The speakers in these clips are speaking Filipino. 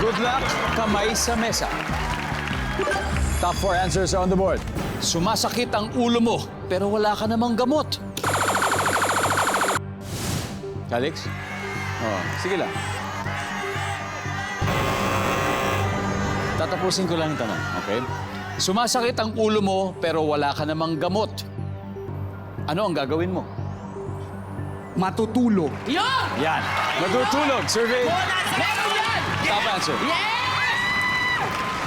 Good luck, kamay sa mesa. Top 4 answers are on the board. Sumasakit ang ulo mo, pero wala ka namang gamot. Alex? Oh, sige lang. Tatapusin ko lang yung tanong, okay? Sumasakit ang ulo mo, pero wala ka namang gamot. Ano ang gagawin mo? Matutulog. Yun! Yan. Matutulog. Survey. Meron yan! Top answer. Yes!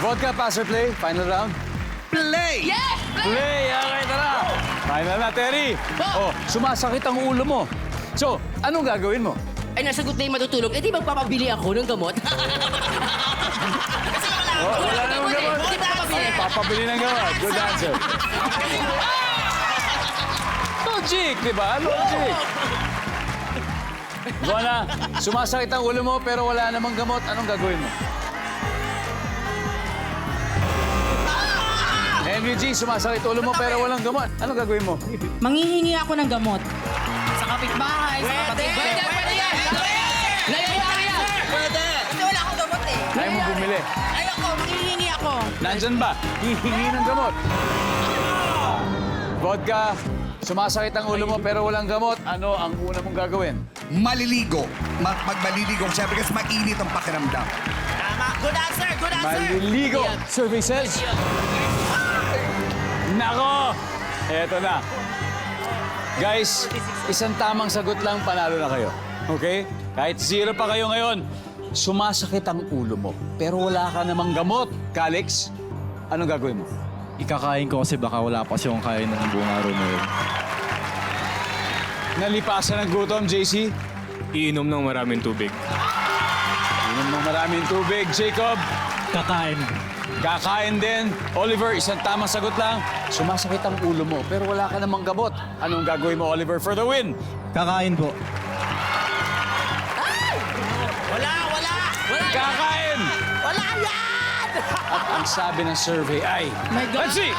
Vodka, pass or play? Final round? Play! Yes! Play! Okay, tara. Final na, Terry. Oh, sumasakit ang ulo mo. So, anong gagawin mo? Ay, nasagot na yung matutulog. Eh, di magpapabili ako ng gamot? Oh, wala namang gamot. Hindi papabili. Papabili ng gamot. Good answer. Logic, di ba? Logic. Buwana, sumasakit ang ulo mo pero wala namang gamot. Anong gagawin mo? MUG, sumasakit ulo mo pero walang gamot. Anong gagawin mo? Manghihingi ako ng gamot. Sa kapitbahay, sa kapatid. Pwede yan! Layang yan! Pwede! Kasi wala akong gamot eh. Ayaw mo bumili. Ayoko, manghihingi ako. Nandyan ba? Hihingi ng gamot. Vodka, sumasakit ang ulo mo pero walang gamot. Ano ang una mong gagawin? Maliligo. Pag maliligo, siyempre kasi mainit ang pakiramdam. Tama! Good answer! Good answer! Maliligo. Survey says... Nako! Eto na. Guys, isang tamang sagot lang, panalo na kayo. Okay? Kahit zero pa kayo ngayon, sumasakit ang ulo mo. Pero wala ka namang gamot. Calix, anong gagawin mo? Ikakain ko kasi baka wala pa siyang kain ng buong araw na yun. Nalipasan ng gutom, JC? Iinom ng maraming tubig. Inom ng maraming tubig. Jacob? Kakain. Kakain din. Oliver, isang tamang sagot lang. Sumasakit ang ulo mo, pero wala ka namang gamot. Anong gagawin mo, Oliver, for the win? Kakain po. Wala! Wala! Wala! Kakain! Wala yan! At ang sabi ng survey ay... My God. Let's see!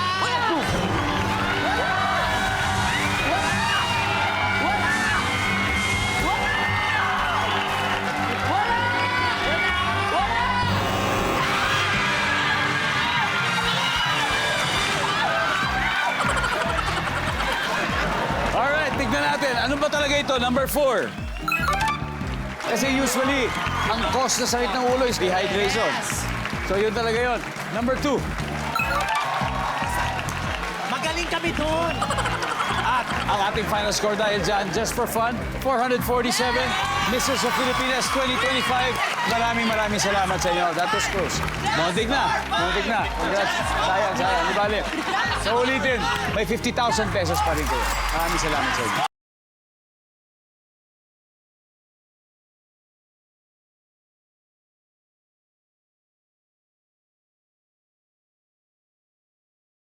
Alright, tignan natin. Ano ba talaga ito? Number 4. Kasi usually, ang cause na sakit ng ulo is dehydration. So yun talaga yun. Number 2. Magaling kami doon! At ang ating final score dahil dyan, just for fun, 447, Mrs. of Pilipinas 2025. Maraming salamat sa inyo. That was close. Muntik na. Muntik na. Congrats. Sayang. Di bali. So ulitin, may 50,000 pesos pa rin kayo. Maraming salamat sa inyo.